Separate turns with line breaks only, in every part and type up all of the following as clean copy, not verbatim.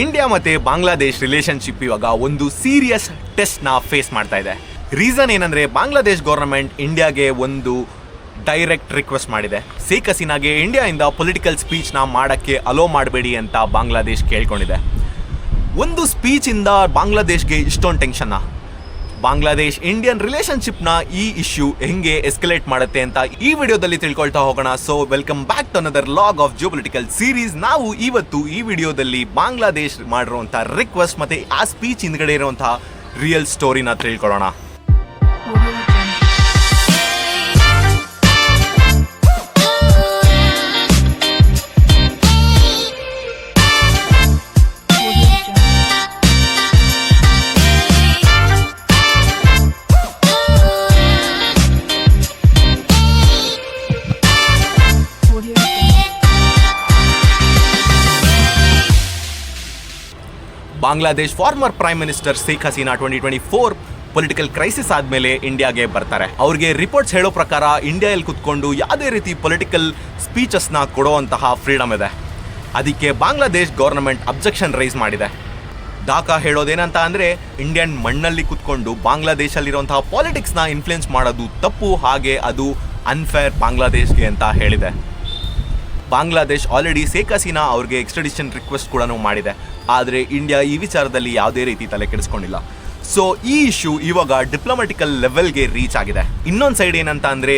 India ಮತ್ತೆ Bangladesh relationship ಇವಾಗ ಒಂದು ಸೀರಿಯಸ್ ಟೆಸ್ಟ್ನ ಫೇಸ್ ಮಾಡ್ತಾ ಇದೆ. ರೀಸನ್ ಏನಂದ್ರೆ ಬಾಂಗ್ಲಾದೇಶ್ ಗವರ್ನಮೆಂಟ್ ಇಂಡಿಯಾಗೆ ಒಂದು ಡೈರೆಕ್ಟ್ ರಿಕ್ವೆಸ್ಟ್ ಮಾಡಿದೆ. ಶೇಖ್ ಹಸೀನಾಗೆ ಇಂಡಿಯಾದಿಂದ ಪೊಲಿಟಿಕಲ್ ಸ್ಪೀಚ್ನ ಮಾಡೋಕ್ಕೆ ಅಲೋ ಮಾಡಬೇಡಿ ಅಂತ ಬಾಂಗ್ಲಾದೇಶ್ ಕೇಳ್ಕೊಂಡಿದೆ. ಒಂದು ಸ್ಪೀಚಿಂದ ಬಾಂಗ್ಲಾದೇಶ್ಗೆ ಇಷ್ಟೊಂದು ಟೆನ್ಷನ್ನ? ಬಾಂಗ್ಲಾದೇಶ್ ಇಂಡಿಯನ್ ರಿಲೇಶನ್ಶಿಪ್ನ ಈ ಇಶ್ಯೂ ಹೆಂಗೆ ಎಸ್ಕಲೇಟ್ ಮಾಡುತ್ತೆ ಅಂತ ಈ ವಿಡಿಯೋದಲ್ಲಿ ತಿಳ್ಕೊಳ್ತಾ ಹೋಗೋಣ. So welcome back to another log of geopolitical series. ನಾವು ಇವತ್ತು ಈ ವಿಡಿಯೋದಲ್ಲಿ ಬಾಂಗ್ಲಾದೇಶ್ ಮಾಡಿರುವಂಥ ರಿಕ್ವೆಸ್ಟ್ ಮತ್ತೆ ಆ ಸ್ಪೀಚ್ ಹಿಂದ್ಗಡೆ ಇರುವಂತಹ ರಿಯಲ್ ಸ್ಟೋರಿನ ತಿಳ್ಕೊಳ್ಳೋಣ. Bangladesh farmer prime minister Sheikh Hasina 2024 political crisis ಆದಮೇಲೆ ಇಂಡಿಯಾಗೆ ಬರ್ತಾರೆ. ಅವ್ರಿಗೆ ರಿಪೋರ್ಟ್ಸ್ ಹೇಳೋ ಪ್ರಕಾರ ಇಂಡಿಯಾದಲ್ಲಿ ಕುತ್ಕೊಂಡು ಯಾವುದೇ ರೀತಿ ಪೊಲಿಟಿಕಲ್ ಸ್ಪೀಚಸ್ನ ಕೊಡುವಂತಹ ಫ್ರೀಡಮ್ ಇದೆ. ಅದಕ್ಕೆ ಬಾಂಗ್ಲಾದೇಶ್ ಗವರ್ನಮೆಂಟ್ ಅಬ್ಜೆಕ್ಷನ್ ರೈಸ್ ಮಾಡಿದೆ. ಢಾಕಾ ಹೇಳೋದೇನಂತ ಅಂದರೆ ಇಂಡಿಯನ್ ಮಣ್ಣಲ್ಲಿ ಕುತ್ಕೊಂಡು ಬಾಂಗ್ಲಾದೇಶಲ್ಲಿರುವಂತಹ ಪಾಲಿಟಿಕ್ಸ್ನ ಇನ್ಫ್ಲುಯೆನ್ಸ್ ಮಾಡೋದು ತಪ್ಪು, ಹಾಗೆ ಅದು ಅನ್ಫೇರ್ ಬಾಂಗ್ಲಾದೇಶ್ಗೆ ಅಂತ ಹೇಳಿದೆ. ಬಾಂಗ್ಲಾದೇಶ್ ಆಲ್ರೆಡಿ ಶೇಖ್ ಹಸೀನಾ ಅವ್ರಿಗೆ ಎಕ್ಸ್ಟ್ರಡಿಷನ್ ರಿಕ್ವೆಸ್ಟ್ ಕೂಡ ಮಾಡಿದೆ. ಆದರೆ ಇಂಡಿಯಾ ಈ ವಿಚಾರದಲ್ಲಿ ಯಾವುದೇ ರೀತಿ ತಲೆ ಕೆಡಿಸ್ಕೊಂಡಿಲ್ಲ. ಸೊ ಈ ಇಶ್ಯೂ ಇವಾಗ ಡಿಪ್ಲೊಮ್ಯಾಟಿಕಲ್ ಲೆವೆಲ್ಗೆ ರೀಚ್ ಆಗಿದೆ. ಇನ್ನೊಂದು ಸೈಡ್ ಏನಂತ ಅಂದರೆ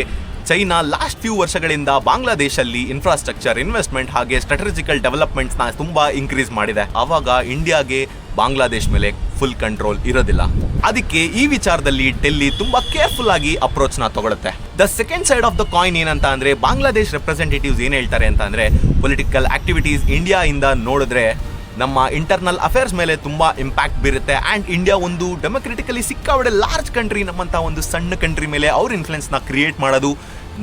ಚೈನಾ ಲಾಸ್ಟ್ ಫ್ಯೂ ವರ್ಷಗಳಿಂದ ಬಾಂಗ್ಲಾದೇಶಲ್ಲಿ ಇನ್ಫ್ರಾಸ್ಟ್ರಕ್ಚರ್ ಇನ್ವೆಸ್ಟ್ಮೆಂಟ್ ಹಾಗೆ ಸ್ಟ್ರಾಟಜಿಕಲ್ ಡೆವಲಪ್ಮೆಂಟ್ಸ್ನ ತುಂಬ ಇನ್ಕ್ರೀಸ್ ಮಾಡಿದೆ. ಆವಾಗ ಇಂಡಿಯಾಗೆ ಬಾಂಗ್ಲಾದೇಶ್ ಮೇಲೆ ಫುಲ್ ಕಂಟ್ರೋಲ್ ಇರೋದಿಲ್ಲ. ಅದಕ್ಕೆ ಈ ವಿಚಾರದಲ್ಲಿ ಡೆಲ್ಲಿ ತುಂಬಾ ಕೇರ್ಫುಲ್ ಆಗಿ ಅಪ್ರೋಚ್ನ ತಗೊಳುತ್ತೆ. The second side of the coin ಏನಂತ ಅಂದ್ರೆ ಬಾಂಗ್ಲಾದೇಶ್ ರೆಪ್ರೆಸೆಂಟೇಟಿವ್ಸ್ ಏನ್ ಹೇಳ್ತಾರೆ ಅಂತ ಅಂದ್ರೆ ಪೊಲಿಟಿಕಲ್ ಆಕ್ಟಿವಿಟೀಸ್ ಇಂಡಿಯಾ ಇಂದ ನೋಡಿದ್ರೆ ನಮ್ಮ ಇಂಟರ್ನಲ್ ಅಫೇರ್ಸ್ ಮೇಲೆ ತುಂಬಾ ಇಂಪ್ಯಾಕ್ಟ್ ಬೀರುತ್ತೆ. ಆ್ಯಂಡ್ ಇಂಡಿಯಾ ಒಂದು ಡೆಮೊಕ್ರೆಟಿಕಲಿ ಸಿಕ್ಕಾಪಟ್ಟೆ ಲಾರ್ಜ್ ಕಂಟ್ರಿ, ನಮ್ಮಂಥ ಒಂದು ಸಣ್ಣ ಕಂಟ್ರಿ ಮೇಲೆ ಅವ್ರ ಇನ್ಫ್ಲುಯೆನ್ಸ್ನ ಕ್ರಿಯೇಟ್ ಮಾಡೋದು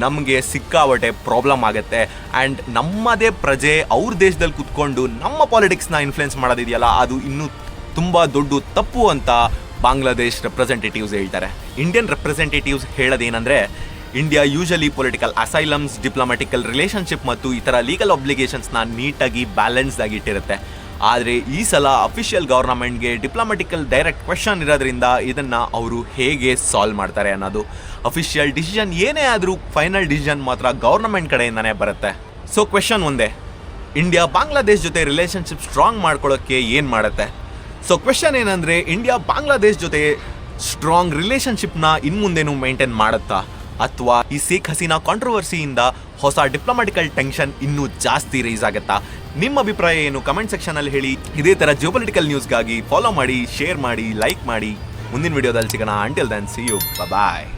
ನಮಗೆ ಸಿಕ್ಕಾಪಟ್ಟೆ ಪ್ರಾಬ್ಲಮ್ ಆಗುತ್ತೆ. ಆ್ಯಂಡ್ ನಮ್ಮದೇ ಪ್ರಜೆ ಅವ್ರ ದೇಶದಲ್ಲಿ ಕುತ್ಕೊಂಡು ನಮ್ಮ ಪಾಲಿಟಿಕ್ಸ್ನ ಇನ್ಫ್ಲುಯೆನ್ಸ್ ಮಾಡೋದಿದೆಯಲ್ಲ, ಅದು ಇನ್ನೂ ತುಂಬ ದೊಡ್ಡ ತಪ್ಪು ಅಂತ ಬಾಂಗ್ಲಾದೇಶ್ ರೆಪ್ರೆಸೆಂಟೇಟಿವ್ಸ್ ಹೇಳ್ತಾರೆ. ಇಂಡಿಯನ್ ರೆಪ್ರೆಸೆಂಟೇಟಿವ್ಸ್ ಹೇಳೋದೇನೆಂದರೆ India usually political asylums, diplomatical relationship ಮತ್ತು ಈ ಥರ ಲೀಗಲ್ ಅಬ್ಲಿಗೇಷನ್ಸ್ನ ನೀಟಾಗಿ ಬ್ಯಾಲೆನ್ಸ್ಡ್ ಆಗಿ ಇಟ್ಟಿರುತ್ತೆ. ಆದರೆ ಈ ಸಲ ಅಫಿಷಿಯಲ್ ಗವರ್ನಮೆಂಟ್ಗೆ ಡಿಪ್ಲೊಮ್ಯಾಟಿಕಲ್ ಡೈರೆಕ್ಟ್ ಕ್ವೆಶನ್ ಇರೋದ್ರಿಂದ ಇದನ್ನು ಅವರು ಹೇಗೆ ಸಾಲ್ವ್ ಮಾಡ್ತಾರೆ ಅನ್ನೋದು, ಅಫಿಷಿಯಲ್ ಡಿಸಿಷನ್ ಏನೇ ಆದರೂ ಫೈನಲ್ ಡಿಸಿಷನ್ ಮಾತ್ರ ಗವರ್ನಮೆಂಟ್ ಕಡೆಯಿಂದನೇ ಬರುತ್ತೆ. ಸೊ ಕ್ವೆಶನ್ ಒಂದೇ, ಇಂಡಿಯಾ ಬಾಂಗ್ಲಾದೇಶ್ ಜೊತೆ ರಿಲೇಷನ್ಶಿಪ್ ಸ್ಟ್ರಾಂಗ್ ಮಾಡ್ಕೊಳ್ಳೋಕ್ಕೆ ಏನು ಮಾಡುತ್ತೆ? ಸೊ ಕ್ವೆಶನ್ ಏನಂದರೆ ಇಂಡಿಯಾ ಬಾಂಗ್ಲಾದೇಶ್ ಜೊತೆ ಸ್ಟ್ರಾಂಗ್ ರಿಲೇಷನ್ಶಿಪ್ನ ಇನ್ಮುಂದೆನೂ ಮೇಂಟೈನ್ ಮಾಡುತ್ತಾ, ಅಥವಾ ಈ ಶೇಖ್ ಹಸೀನಾ ಕಾಂಟ್ರವರ್ಸಿಯಿಂದ ಹೊಸ ಡಿಪ್ಲೊಮ್ಯಾಟಿಕಲ್ ಟೆನ್ಷನ್ ಇನ್ನೂ ಜಾಸ್ತಿ ರೈಸ್ ಆಗುತ್ತಾ? ನಿಮ್ಮ ಅಭಿಪ್ರಾಯ ಏನು ಕಮೆಂಟ್ ಸೆಕ್ಷನಲ್ಲಿ ಹೇಳಿ. ಇದೇ ಥರ ಜಿಯೋಪೊಲಿಟಿಕಲ್ ನ್ಯೂಸ್ಗಾಗಿ ಫಾಲೋ ಮಾಡಿ, ಶೇರ್ ಮಾಡಿ, ಲೈಕ್ ಮಾಡಿ. ಮುಂದಿನ ವಿಡಿಯೋದಲ್ಲಿ ಸಿಗೋಣ. Until then see you, bye.